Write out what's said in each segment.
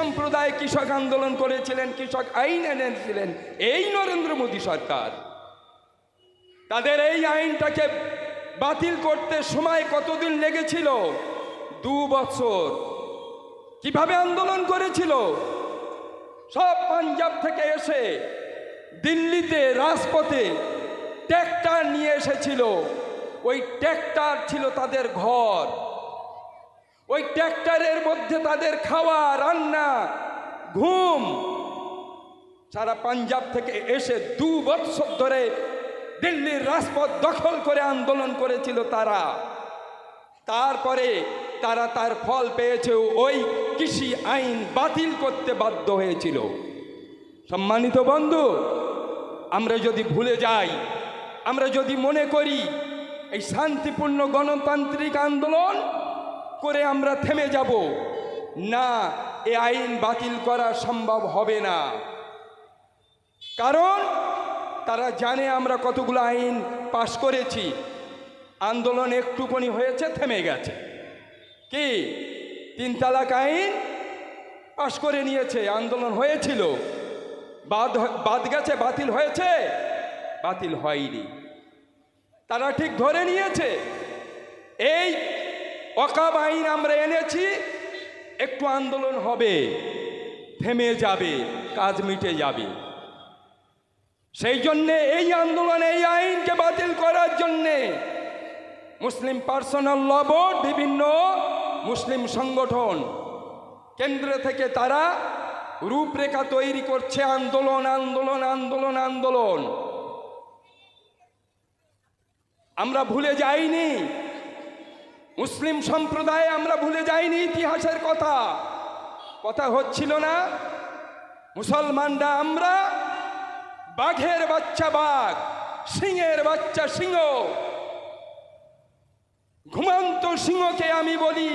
সম্প্রদায় কৃষক আন্দোলন করেছিলেন, কৃষক আইন এনেছিলেন এই নরেন্দ্র মোদী সরকার। তাদের এই আইনটাকে বাতিল করতে সময় কতদিন লেগেছিল? 2 বছর। কিভাবে আন্দোলন করেছিল? সব পাঞ্জাব থেকে এসে দিল্লিতে রাজপথে ট্র্যাক্টর নিয়ে এসেছিল। ওই ট্র্যাক্টর ছিল তাদের ঘর। ওই ট্র্যাক্টরের মধ্যে তাদের খাওয়া, রান্না, ঘুম। সারা পাঞ্জাব থেকে এসে 2 বছর ধরে দিল্লির রাজপথ দখল করে আন্দোলন করেছিল তারা। তারপরে তারা তার ফল পেয়েছে, ওই কৃষি আইন বাতিল করতে বাধ্য হয়েছিল। সম্মানিত বন্ধু, আমরা যদি ভুলে যাই, আমরা যদি মনে করি এই শান্তিপূর্ণ গণতান্ত্রিক আন্দোলন করে আমরা থেমে যাব, না, এই আইন বাতিল করা সম্ভব হবে না। কারণ তারা জানে আমরা কতগুলো আইন পাশ করেছি। আন্দোলন একটুখানি হয়েছে, থেমে গেছে। কি 3 তালাক আইন পাশ করে নিয়েছে, আন্দোলন হয়েছিল, বাদ গেছে, বাতিল হয়েছে? বাতিল হয়নি। তারা ঠিক ধরে নিয়েছে এই ওয়াকফ আইন আমরা এনেছি, একটু আন্দোলন হবে, থেমে যাবে, কাজ মিটে যাবে। সেই জন্যে এই আন্দোলন, এই আইনকে বাতিল করার জন্যে মুসলিম পার্সোনাল ল বোর্ড, বিভিন্ন মুসলিম সংগঠন কেন্দ্র থেকে তারা রূপরেখা তৈরি করছে। আন্দোলন, আন্দোলন, আন্দোলন, আন্দোলন। আমরা ভুলে যাইনি মুসলিম সম্প্রদায়, আমরা ভুলে যাইনি ইতিহাসের কথা। কথা হচ্ছিল না মুসলমানরা আমরা বাঘের বাচ্চা বাঘ, সিংহের বাচ্চা সিংহ। ঘুমন্ত সিংহকে আমি বলি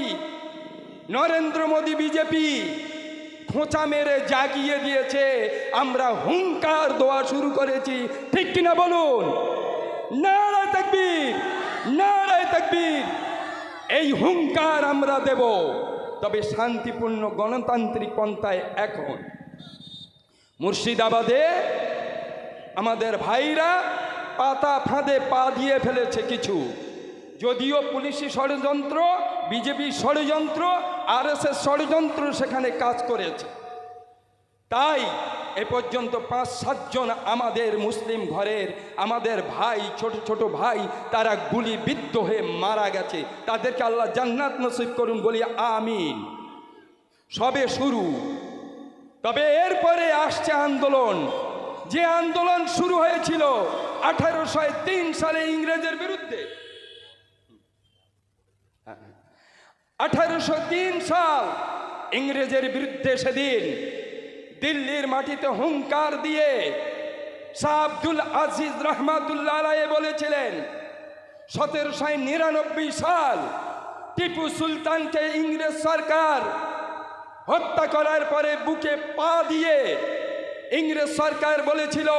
নরেন্দ্র মোদী বিজেপি খোঁচা মেরে জাগিয়ে দিয়েছে। আমরা হুঙ্কার দেওয়া শুরু করেছি, ঠিক কিনা বলুন? নারায়ে তাকবীর, নারায়ে তাকবীর। এই হুঙ্কার আমরা দেব, তবে শান্তিপূর্ণ গণতান্ত্রিক পন্থায়। এখন মুর্শিদাবাদে আমাদের ভাইরা পাতা ফাঁদে পা দিয়ে ফেলেছে কিছু। যদিও পুলিশি ষড়যন্ত্র, বিজেপি ষড়যন্ত্র, আরএসএস ষড়যন্ত্র সেখানে কাজ করেছে। তাই এ পর্যন্ত 5-7 জন আমাদের মুসলিম ঘরের আমাদের ভাই, ছোট ছোট ভাই, তারা গুলিবিদ্ধ হয়ে মারা গেছে। তাদেরকে আল্লাহ জান্নাত নসিব করুন, বলি আমিন। সবে শুরু। তবে এরপরে আসছে আন্দোলন। যে আন্দোলন শুরু হয়েছিল 1803 সালে ইংরেজের বিরুদ্ধে। 1803 সাল ইংরেজের বিরুদ্ধে সেদিন দিল্লির মাটিতে হুঙ্কার দিয়ে শাহ আব্দুল আজিজ রহমাতুল্লাহ আলাইহি বলেছিলেন, 1799 সাল টিপু সুলতানকে ইংরেজ সরকার হত্যা করার পরে বুকে পা দিয়ে ইংরেজ সরকার বলেছিল,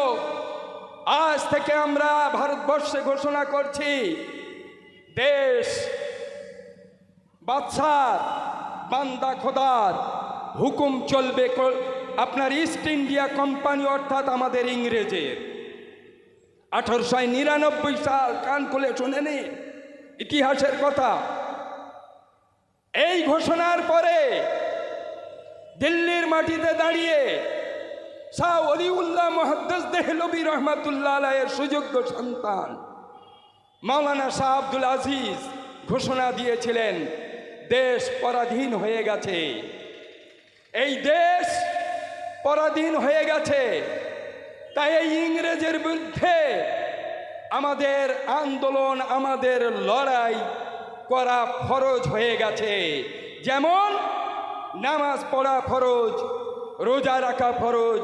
আজ থেকে আমরা ভারতবর্ষে ঘোষণা করছি দেশ বাদশার, বান্দা খোদার হুকুম চলবে। আপনার ইস্ট ইন্ডিয়া কোম্পানি অর্থাৎ আমাদের ইংরেজের। 1899 সাল, কান খুলে শুনে নিন ইতিহাসের কথা। এই ঘোষণার পরে দিল্লির মাটিতে দাঁড়িয়ে শাহ ওলিউল্লাহ মুহাদ্দিস দেহলভী রহমাতুল্লাহ আলাইহির সুযোগ্য সন্তান মাওলানা শাহ আব্দুল আজিজ ঘোষণা দিয়েছিলেন, দেশ পরাধীন হয়ে গেছে। এই দেশ পরাধীন হয়ে গেছে, তাই এই ইংরেজের বিরুদ্ধে আমাদের আন্দোলন, আমাদের লড়াই করা ফরজ হয়ে গেছে। যেমন নামাজ পড়া ফরজ, রোজা রাখা ফরজ,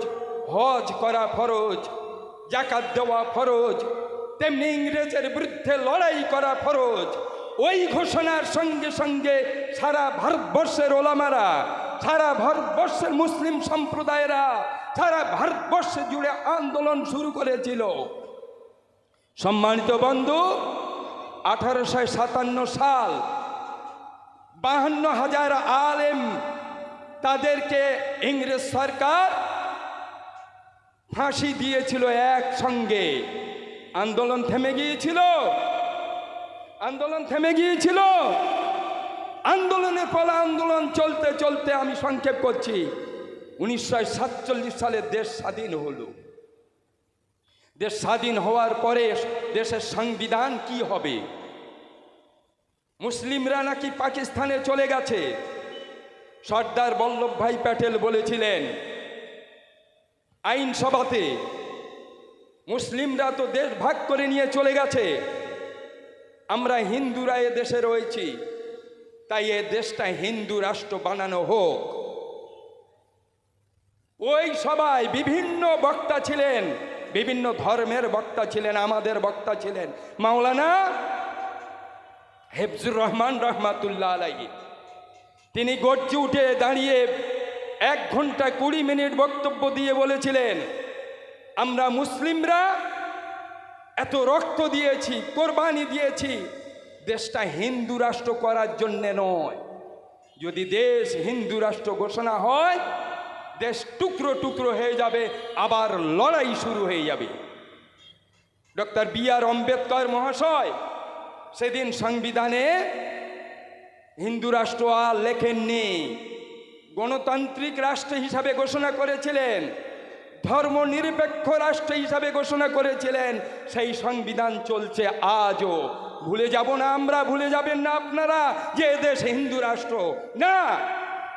হজ করা ফরজ, যাকাত দেওয়া ফরজ, তেমনি ইংরেজের বিরুদ্ধে লড়াই করা ফরজ। ওই ঘোষণার সঙ্গে সঙ্গে সারা ভারতবর্ষের ওলামারা, সারা ভারতবর্ষের মুসলিম সম্প্রদায়েরা, সারা ভারতবর্ষে জুড়ে আন্দোলন শুরু করেছিল। সম্মানিত বন্ধু, 1857 সাল 52,000 আলেম তাদেরকে ইংরেজ সরকার ফাঁসি দিয়েছিল একসঙ্গে। আন্দোলন থেমে গিয়েছিল, আন্দোলন থেমে গিয়েছিল। আন্দোলনের ফলে আন্দোলন চলতে চলতে, আমি সংক্ষেপ করছি, 1947 সালে দেশ স্বাধীন হলো। দেশ স্বাধীন হওয়ার পরে দেশের সংবিধান কি হবে? মুসলিমরা নাকি পাকিস্তানে চলে গেছে। সর্দার বল্লভভাই প্যাটেল বলেছিলেন আইনসভাতে, মুসলিমরা তো দেশ ভাগ করে নিয়ে চলে গেছে, আমরা হিন্দুরা এ দেশে রয়েছি, তাই এ দেশটা হিন্দু রাষ্ট্র বানানো হোক। ওই সবাই বিভিন্ন বক্তা ছিলেন, বিভিন্ন ধর্মের বক্তা ছিলেন, আমাদের বক্তা ছিলেন মাওলানা হেফজুর রহমান রহমাতুল্লাহ আলাইহি। তিনি গর্জে উঠে দাঁড়িয়ে 1 ঘন্টা 20 মিনিট বক্তব্য দিয়ে বলেছিলেন, আমরা মুসলিমরা এত রক্ত দিয়েছি, কোরবানি দিয়েছি, দেশটা হিন্দু রাষ্ট্র করার জন্যে নয়। যদি দেশ হিন্দু রাষ্ট্র ঘোষণা হয়, দেশ টুকরো টুকরো হয়ে যাবে, আবার লড়াই শুরু হয়ে যাবে। Doctor B.R.. আম্বেদকর মহাশয় সেদিন সংবিধানে হিন্দু রাষ্ট্র আর লেখেননি, গণতান্ত্রিক রাষ্ট্র হিসাবে ঘোষণা করেছিলেন, ধর্মনিরপেক্ষ রাষ্ট্র হিসাবে ঘোষণা করেছিলেন। সেই সংবিধান চলছে আজও। ভুলে যাব না আমরা, ভুলে যাবেন না আপনারা যে দেশ হিন্দু রাষ্ট্র না।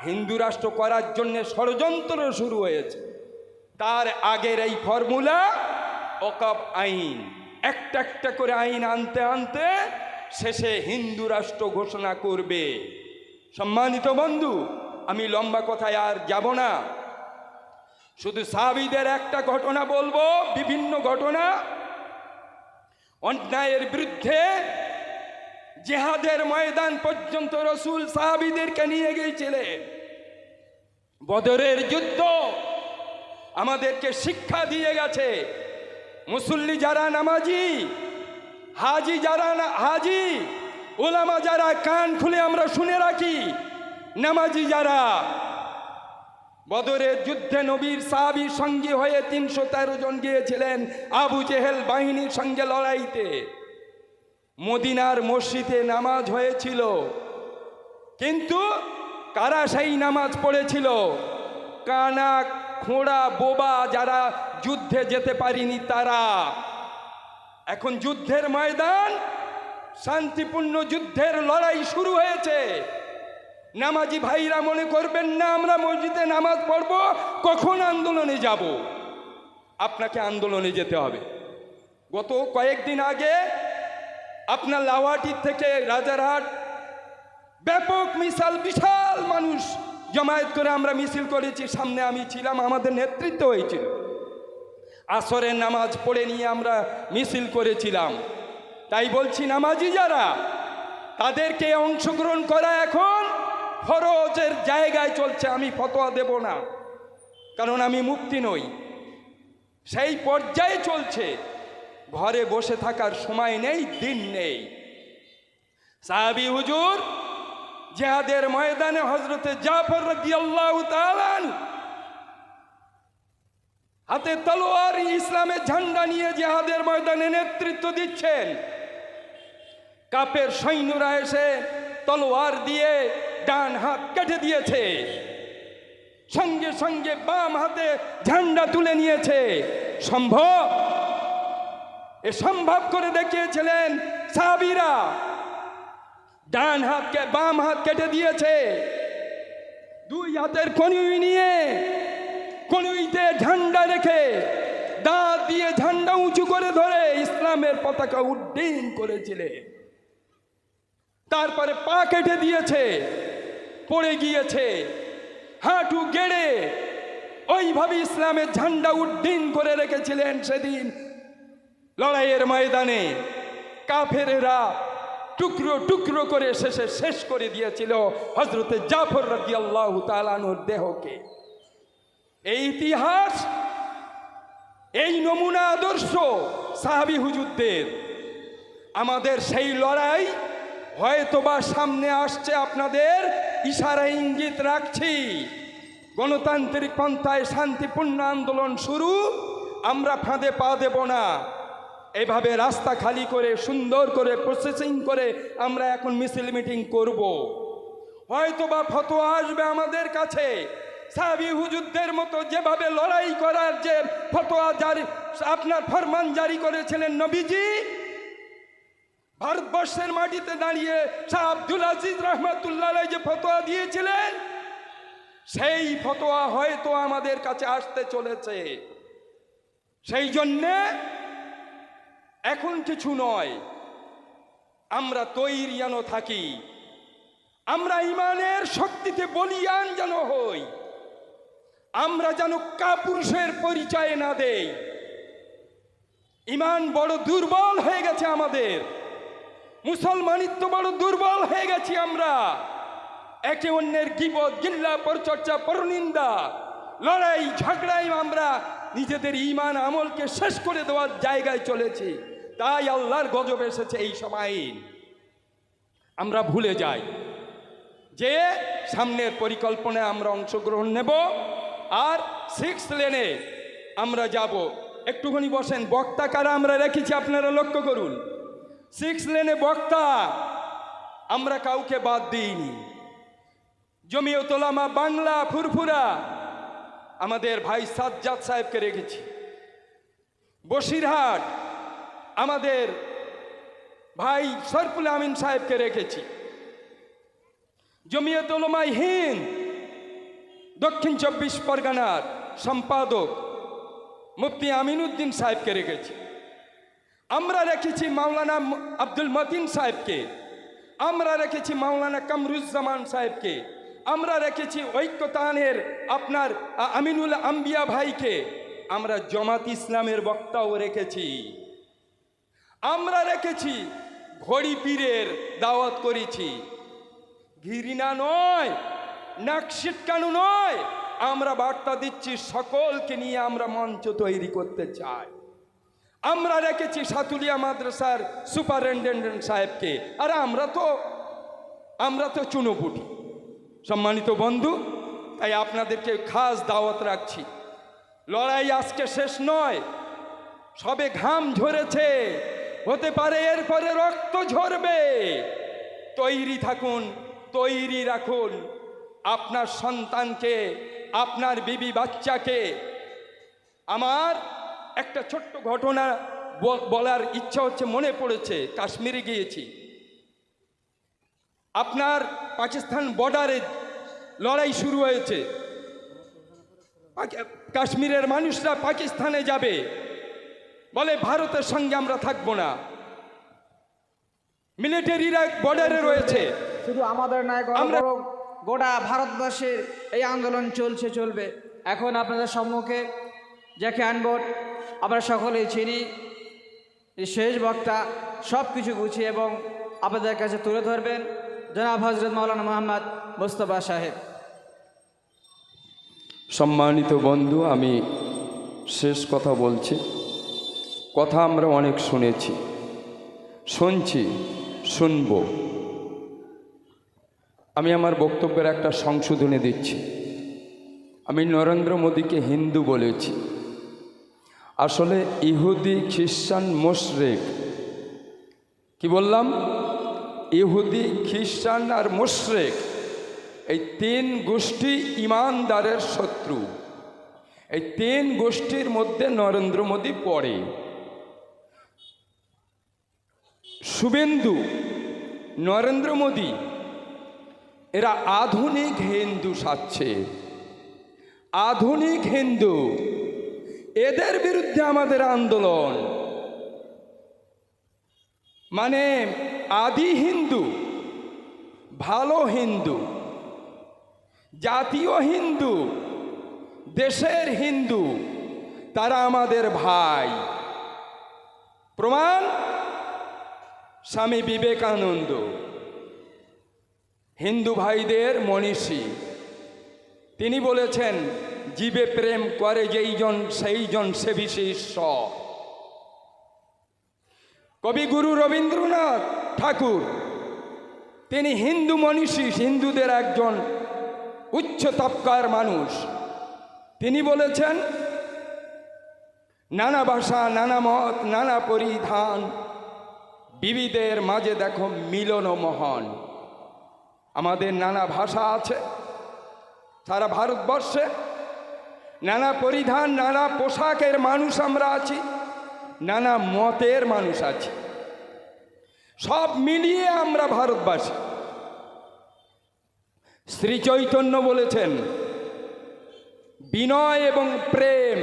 হিন্দু রাষ্ট্র করার জন্য ষড়যন্ত্র শুরু হয়েছে। তার আগের এই ফর্মুলা ওয়াকফ আইন, একটা একটা করে আইন আনতে আনতে শেষে হিন্দু রাষ্ট্র ঘোষণা করবে। সম্মানিত বন্ধু, আমি লম্বা কথায় আর যাব না, শুধু সাহাবীদের একটা ঘটনা বলবো। বিভিন্ন ঘটনা, অন্যায়ের বিরুদ্ধে জিহাদের ময়দান পর্যন্ত রাসূল সাহাবীদেরকে নিয়ে গিয়েছিলেন। বদরের যুদ্ধ আমাদেরকে শিক্ষা দিয়ে গেছে, মুসল্লি যারা নামাজি, হাজি যারা হাজি, ওলামা যারা, কান খুলে আমরা শুনে রাখি, নামাজি যারা, বদরের যুদ্ধে নবীর সাহাবী সঙ্গী হয়ে 313 জন গিয়েছিলেন আবু জেহেল বাহিনীর সঙ্গে লড়াইতে। মদিনার মসজিদে নামাজ হয়েছিল, কিন্তু কারা সেই নামাজ পড়েছিল? কানা খোঁড়া বোবা যারা যুদ্ধে যেতে পারিনি তারা। এখন যুদ্ধের ময়দান, শান্তিপূর্ণ যুদ্ধের লড়াই শুরু হয়েছে। নামাজি ভাইরা মনে করবেন না আমরা মসজিদে নামাজ পড়ব, কখন আন্দোলনে যাব। আপনাকে আন্দোলনে যেতে হবে। গত কয়েকদিন আগে আপনার লাওয়াটির থেকে রাজারহাট ব্যাপক মিছিল, বিশাল মানুষ জমায়েত করে আমরা মিছিল করেছি। সামনে আমি ছিলাম, আমাদের নেতৃত্ব হয়েছিল। আসরের নামাজ পড়ে নিয়ে আমরা মিছিল করেছিলাম। তাই বলছি, নামাজি যারা, তাদেরকে অংশগ্রহণ করা এখন ফরজের জায়গায় চলছে। আমি ফতোয়া দেব না, কারণ আমি মুফতি নই। সেই পর্যায়ে চলছে, ঘরে বসে থাকার সময় নেই, দিন নেই। সাহাবী হুজুর জিহাদের ময়দানে হযরতে জাফর রাদিয়াল্লাহু তাআলা হাতে তলোয়ার, ইসলামের ঝান্ডা নিয়ে জিহাদের ময়দানে নেতৃত্ব দিচ্ছেন। কাফের সৈন্যরা এসে তলোয়ার দিয়ে ডান হাত কেটে দিয়েছে, সঙ্গে সঙ্গে বাম হাতে ঝান্ডা তুলে নিয়েছে। সম্ভব? এ সম্ভব করে দেখিয়েছিলেন সাহাবীরা। ডান হাতকে বাম হাত কেটে দিয়েছে, 2 হাতের কনুই নিয়ে, কনুইতে ঝান্ডা রেখে দাঁত দিয়ে ঝান্ডা উঁচু করে ধরে ইসলামের পতাকা উড্ডীন করেছিলেন। তারপরে পা কেটে দিয়েছে, পড়ে গিয়েছে, হাঁটু গেড়ে ওইভাবে ইসলামের ঝান্ডা উড্ডীন করে রেখেছিলেন। সেদিন লড়াইয়ের ময়দানে কাফেরেরা টুকরো টুকরো করে শেষ করে দিয়েছিল হযরতে জাফর রাদিয়াল্লাহু তাআলা আনহুর দেহকে। এই ইতিহাস, এই নমুনা আদর্শ সাহাবী হুজুরদের। আমাদের সেই লড়াই হয়তোবা সামনে আসছে, আপনাদের ইশারা ইঙ্গিত রাখছি। গণতান্ত্রিক পন্থায় শান্তিপূর্ণ আন্দোলন শুরু, আমরা ফাঁদে পা দেব না। এভাবে রাস্তা খালি করে সুন্দর করে প্রসেসিং করে আমরা এখন মিছিল মিটিং করব। হয়তোবা ফতোয়া আসবে আমাদের কাছে, সাহাবী হুজুরদের মতো যেভাবে লড়াই করার যে ফতোয়া জারি, আপনার ফরমান জারি করেছিলেন নবীজি, ভারতবর্ষের মাটিতে দাঁড়িয়ে শাহ আব্দুল আজিজ রহমতুল্লাহ আলাইহি যে ফতোয়া দিয়েছিলেন, সেই ফতোয়া হয়তো আমাদের কাছে আসতে চলেছে। সেই জন্যে এখন কিছু নয়, আমরা তৈরি যেন থাকি, আমরা ইমানের শক্তিতে বলিয়ান যেন হই, আমরা যেন কাপুরুষের পরিচয় না দেই। ইমান বড় দুর্বল হয়ে গেছে আমাদের, মুসলমানিত্ব বড় দুর্বল হয়ে গেছি আমরা। একে অন্যের গীবত, গিল্লা, পরচর্চা, পরনিন্দা, লড়াই ঝগড়াই আমরা নিজেদের ইমান আমলকে শেষ করে দেওয়ার জায়গায় চলেছি। তাই আল্লাহর গজব এসেছে এই সময়। আমরা ভুলে যাই যে সামনের পরিকল্পনায় আমরা অংশগ্রহণ নেব, আর 6 লেনে আমরা যাব। একটুখানি বসেন, বক্তা কারা আমরা রেখেছি আপনারা লক্ষ্য করুন। 6 লেনে বক্তা আমরা কাউকে বাদ দিইনি। জমিয়ত উলামা বাংলা ফুরফুরা আমাদের ভাই সাজ্জাদ সাহেবকে রেখেছি। বসিরহাট আমাদের ভাই সরফুল আমিন সাহেবকে রেখেছি। জমিয়ত উলামা হিন্দ দক্ষিণ 24 পরগনার সম্পাদক মুফতি আমিনুদ্দিন সাহেবকে রেখেছি। আমরা রেখেছি মাওলানা আব্দুল মতিন সাহেবকে, আমরা রেখেছি মাওলানা কামরুজ্জামান সাহেবকে, আমরা রেখেছি ঐক্যতানের আপনার আমিনুল আম্বিয়া ভাইকে, আমরা জামাত ইসলামের বক্তাও রেখেছি, আমরা রেখেছি ঘড়ি পীরের দাওয়াত করেছি। ঘৃণা নয়, নাক ছিটকানো নয়, আমরা বার্তা দিচ্ছি সকলকে নিয়ে আমরা মঞ্চ তৈরি করতে চাই। আমরা রেখেছি সাতুলিয়া মাদ্রাসার সুপারিনটেন্ডেন্ট সাহেবকে, আর আমরা তো চুনোপুটি। সম্মানিত বন্ধু, তাই আপনাদেরকে খাস দাওয়াত রাখছি। লড়াই আজকে শেষ নয়, সবে ঘাম ঝরেছে, হতে পারে এরপরে রক্ত ঝরবে। তৈরি থাকুন, তৈরি রাখুন আপনার সন্তানকে, আপনার বিবি বাচ্চাকে। আমার একটা ছোট্ট ঘটনা বলার ইচ্ছা হচ্ছে, মনে পড়েছে। কাশ্মীরে গিয়েছি, আপনার পাকিস্তান বর্ডারে লড়াই শুরু হয়েছে। কাশ্মীরের মানুষরা পাকিস্তানে যাবে, বলে ভারতের সঙ্গে আমরা থাকবো না। মিলিটারিরা বর্ডারে রয়েছে। শুধু আমাদের নয়, আমরা গোটা ভারতবর্ষের এই আন্দোলন চলবে। এখন আপনাদের সম্মুখে যাকে আনব আমরা সকলেই চিনি, শেষ বক্তা সব কিছু গুছিয়ে এবং আপনাদের কাছে তুলে ধরবেন জনাব হজরত মাওলানা মোহাম্মদ মুস্তফা সাহেব। সম্মানিত বন্ধু, আমি শেষ কথা বলছি। কথা আমরা অনেক শুনেছি, শুনছি, শুনব। আমি আমার বক্তব্যের একটা সংশোধনী দিচ্ছি। আমি নরেন্দ্র মোদীকে হিন্দু বলেছি, আসলে ইহুদি, খ্রিস্টান, মুশরিক। কি বললাম? ইহুদি, খ্রিস্টান আর মুশরিক, এই 3 গোষ্ঠী ইমানদারের শত্রু। এই 3 গোষ্ঠীর মধ্যে নরেন্দ্র মোদী পড়ে। শুভেন্দু, নরেন্দ্র মোদী এরা আধুনিক হিন্দু সাজছে, আধুনিক হিন্দু। এদের বিরুদ্ধে আমাদের আন্দোলন। মানে আদি হিন্দু, ভালো হিন্দু, জাতীয় হিন্দু, দেশের হিন্দু, তারা আমাদের ভাই। প্রমাণ স্বামী বিবেকানন্দ, হিন্দু ভাইদের মনীষী। তিনি বলেছেন, জীবে প্রেম করে যেইজন সেইজন সে বিশেষ। কবিগুরু রবীন্দ্রনাথ ঠাকুর, তিনি হিন্দু মনীষী, হিন্দুদের একজন উচ্চ তবকার মানুষ, তিনি বলেছেন নানা ভাষা, নানা মত, নানা পরিধান, বিবিধের মাঝে দেখো মিলন মহান। আমাদের নানা ভাষা আছে সারা ভারতবর্ষে, নানা পরিধান, নানা পোশাকের মানুষ আমরা আছি, নানা মতের মানুষ আছি, সব মিলিয়ে আমরা ভারতবাসী। শ্রী চৈতন্য বলেছেন বিনয় এবং প্রেম,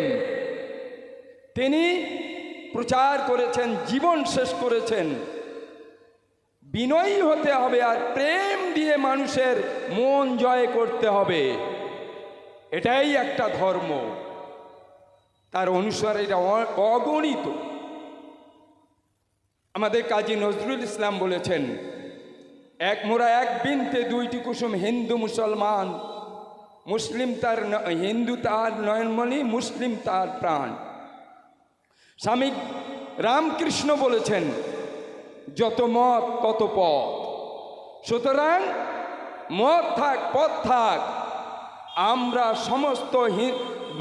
তিনি প্রচার করেছেন, জীবন শেষ করেছেন। বিনয়ী হতে হবে আর প্রেম দিয়ে মানুষের মন জয় করতে হবে, এটাই একটা ধর্ম। তার অনুসারীরা অগণিত। আমাদের কাজী নজরুল ইসলাম বলেছেন এক মোরা এক বিনতে দুইটি কুসুম, হিন্দু মুসলমান, মুসলিম তার হিন্দু তার নয়নমণি, মুসলিম তার প্রাণ। স্বামী রামকৃষ্ণ বলেছেন যত মত তত পথ। সুতরাং মত থাক পথ থাক, আমরা সমস্ত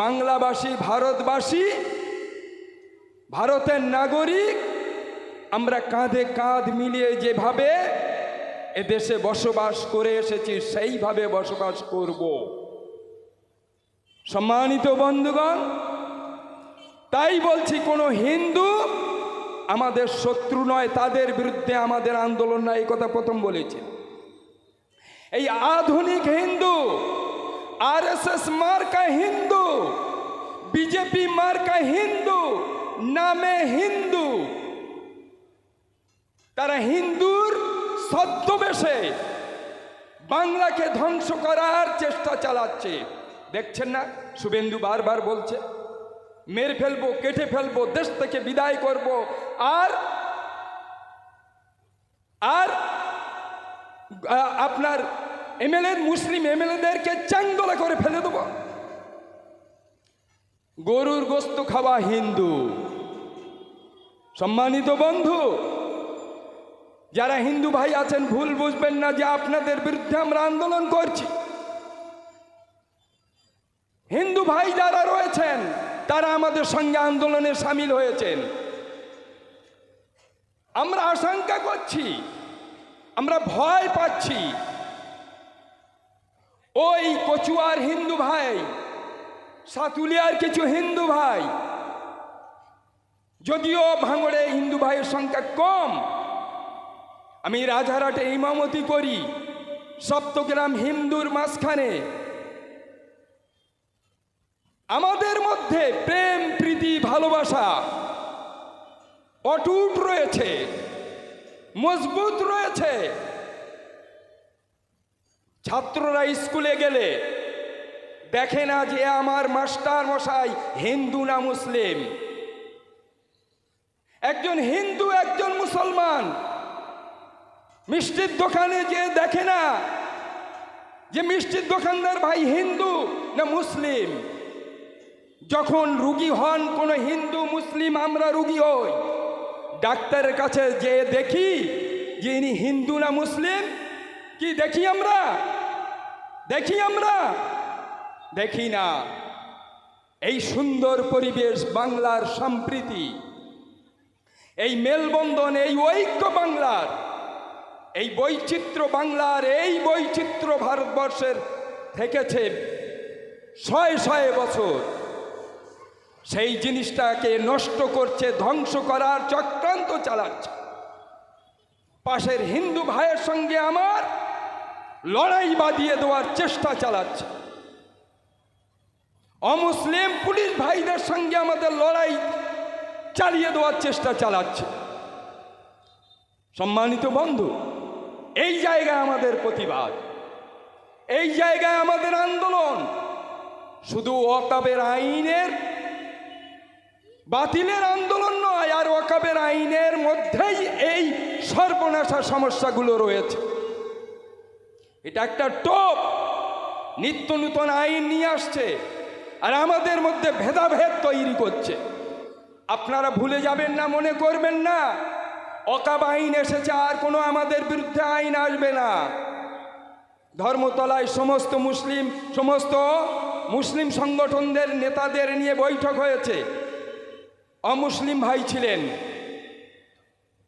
বাংলাভাষী, ভারতবাসী, ভারতের নাগরিক, আমরা কাঁধে কাঁধ মিলিয়ে যেভাবে এদেশে বসবাস করে এসেছি সেইভাবে বসবাস করব। সম্মানিত বন্ধুগণ, তাই বলছি কোনো হিন্দু আমাদের শত্রু নয়, তাদের বিরুদ্ধে আমাদের আন্দোলন নয়, এই কথা প্রথম বলেছি। এই আধুনিক হিন্দু, আরএসএস মার্কা হিন্দু, বিজেপি মার্কা হিন্দু, নামে হিন্দু, তারা হিন্দুর ছদ্মবেশে বাংলাকে ধ্বংস করার চেষ্টা চালাচ্ছে। দেখছেন না, শুভেন্দু বারবার বলছে মেরে ফেলবো, কেটে ফেলবো, দেশ থেকে বিদায় করব, আর আপনার এমএলএ, মুসলিম এমএলএদেরকে চাঙ্গলা করে ফেলে দেব। গরুর গোস্ত খাওয়া হিন্দু। সম্মানিত বন্ধু, যারা হিন্দু ভাই আছেন ভুল বুঝবেন না যে আপনাদের বিরুদ্ধে আমরা আন্দোলন করছি। হিন্দু ভাই যারা রয়েছেন তারা আমাদের সঙ্গে আন্দোলনে সামিল হয়েছেন। আমরা আশঙ্কা করছি, আমরা ভয় পাচ্ছি ওই কচুয়ার হিন্দু ভাই, সাতুলিয়ার কিছু হিন্দু ভাই, যদিও ভাঙড়ে হিন্দু ভাইয়ের সংখ্যা কম, আমি রাজারহাটে ইমামতি করি, সপ্তগ্রাম হিন্দুর মাঝখানে। আমাদের মধ্যে প্রেম, প্রীতি, ভালোবাসা অটুট রয়েছে, মজবুত রয়েছে। ছাত্ররা স্কুলে গেলে দেখে না যে আমার মাস্টার মশাই হিন্দু না মুসলিম। একজন হিন্দু, একজন মুসলমান মিষ্টির দোকানে যে দেখে না যে মিষ্টির দোকানদার ভাই হিন্দু না মুসলিম। যখন রুগী হন কোনো হিন্দু মুসলিম, আমরা রুগী হই, ডাক্তারের কাছে যে দেখি যে ইনি হিন্দু না মুসলিম, কি দেখি আমরা? দেখি না। এই সুন্দর পরিবেশ, বাংলার সম্প্রীতি, এই মেলবন্ধন, এই ঐক্য বাংলার, এই বৈচিত্র্য বাংলার, এই বৈচিত্র্য ভারতবর্ষের থেকেছে শয়ে শয়ে বছর। সেই জিনিসটাকে নষ্ট করছে, ধ্বংস করার চক্রান্ত চালাচ্ছে। পাশের হিন্দু ভাইয়ের সঙ্গে আমার লড়াই বাঁধিয়ে দেওয়ার চেষ্টা চালাচ্ছে। অমুসলিম পুলিশ ভাইদের সঙ্গে আমাদের লড়াই চালিয়ে দেওয়ার চেষ্টা চালাচ্ছে। সম্মানিত বন্ধু, এই জায়গায় আমাদের প্রতিবাদ, এই জায়গায় আমাদের আন্দোলন। শুধু ওয়াকফের আইনের বাতিলের আন্দোলন নয়, আর ওয়াকফের আইনের মধ্যেই এই সর্বনাশা সমস্যাগুলো রয়েছে। এটা একটা টোপ, নিত্য নূতন আইন নিয়ে আসছে আর আমাদের মধ্যে ভেদাভেদ তৈরি করছে। আপনারা ভুলে যাবেন না, মনে করবেন না ওয়াকফ আইন এসেছে আর কোনো আমাদের বিরুদ্ধে আইন আসবে না। ধর্মতলায় সমস্ত মুসলিম সংগঠনদের নেতাদের নিয়ে বৈঠক হয়েছে। অমুসলিম ভাই ছিলেন,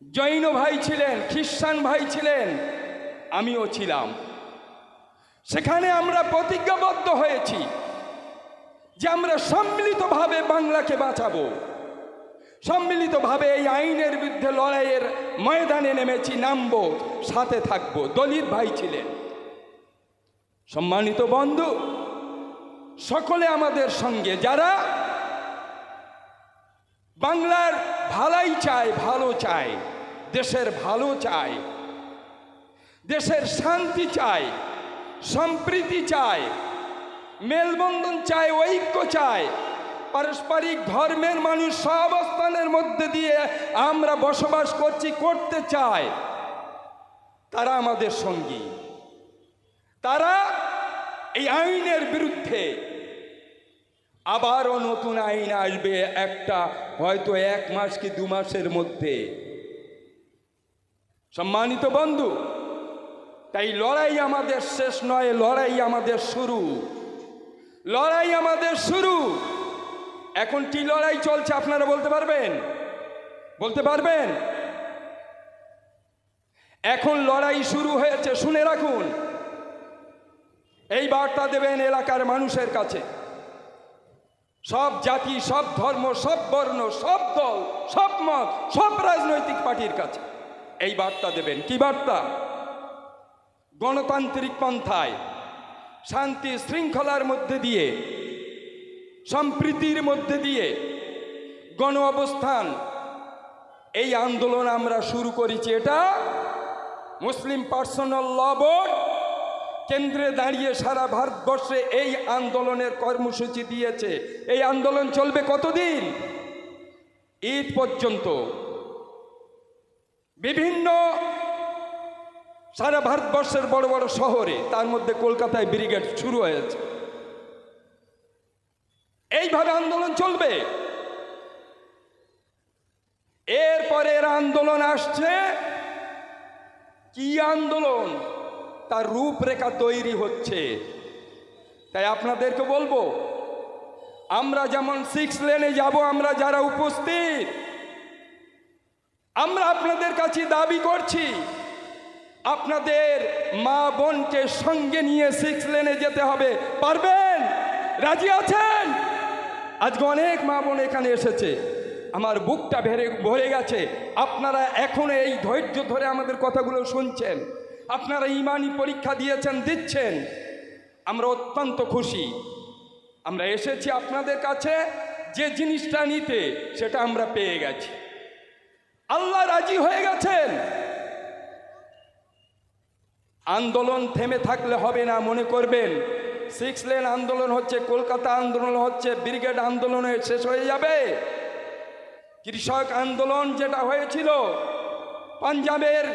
জৈন ভাই ছিলেন, খ্রিস্টান ভাই ছিলেন, আমিও ছিলাম। সেখানে আমরা প্রতিজ্ঞাবদ্ধ হয়েছি যে আমরা সম্মিলিতভাবে বাংলাকে বাঁচাবো, সম্মিলিতভাবে এই আইনের বিরুদ্ধে লড়াইয়ের ময়দানে নেমেছি, নামবো, সাথে থাকবো। দলিত ভাই ছিলেন। সম্মানিত বন্ধু, সকলে আমাদের সঙ্গে, যারা বাংলার ভালাই চায়, ভালো চায়, দেশের ভালো চায়, দেশের শান্তি চায়, সম্প্রীতি চায়, মেলবন্ধন চায়, ঐক্য চায়, পারস্পরিক ধর্মের মানুষ সহাবস্থানের মধ্যে দিয়ে আমরা বসবাস করতে চায়, তারা আমাদের সঙ্গী। তারা এই আইনের বিরুদ্ধে, আবারও নতুন আইন আসবে একটা, হয়তো 1 মাস কি 2 মাসের মধ্যে। সম্মানিত বন্ধু, তাই লড়াই আমাদের শেষ নয়, লড়াই আমাদের শুরু, লড়াই আমাদের শুরু। এখন কি লড়াই চলছে আপনারা বলতে পারবেন? বলতে পারবেন? এখন লড়াই শুরু হয়েছে, শুনে রাখুন। এই বার্তা দেবেন এলাকার মানুষের কাছে, সব জাতি, সব ধর্ম, সব বর্ণ, সব দল, সব মত, সব রাজনৈতিক পার্টির কাছে এই বার্তা দেবেন। কি বার্তা? গণতান্ত্রিক পন্থায়, শান্তি শৃঙ্খলার মধ্যে দিয়ে, সম্প্রীতির মধ্যে দিয়ে গণ অবস্থান, এই আন্দোলন আমরা শুরু করেছি। এটা মুসলিম পার্সোনাল ল বোর্ড কেন্দ্রে দাঁড়িয়ে সারা ভারতবর্ষে এই আন্দোলনের কর্মসূচি দিয়েছে। এই আন্দোলন চলবে কতদিন? ঈদ পর্যন্ত। বিভিন্ন সারা ভারতবর্ষের বড় বড় শহরে, তার মধ্যে কলকাতায় ব্রিগেড শুরু হয়েছে। এইভাবে আন্দোলন চলবে। এরপরের আন্দোলন আসছে। কি আন্দোলন? তার রূপরেখা তৈরি হচ্ছে। তাই আপনাদেরকে বলবো, আমরা যেমন 6 লেনে যাব, আমরা যারা উপস্থিত, আমরা আপনাদের কাছে দাবি করছি, আপনাদের মা বোনকে সঙ্গে নিয়ে 6 লেনে যেতে হবে। পারবেন? রাজি আছেন? আজকে অনেক মা বোন এখানে এসেছে, আমার বুকটা ভরে গেছে। আপনারা এখনো এই ধৈর্য ধরে আমাদের কথাগুলো শুনছেন, আপনারা ইমানি পরীক্ষা দিয়েছেন, দিচ্ছেন। আমরা অত্যন্ত খুশি। আমরা এসেছি আপনাদের কাছে যে জিনিসটা নিতে, সেটা আমরা পেয়ে গেছি। আল্লাহ রাজি হয়ে গেছেন। আন্দোলন থেমে থাকলে হবে না, মনে করবেন 6 লেন আন্দোলন হচ্ছে, কলকাতা আন্দোলন হচ্ছে, ব্রিগেড আন্দোলন শেষ হয়ে যাবে। কৃষক আন্দোলন যেটা হয়েছিল, পাঞ্জাবের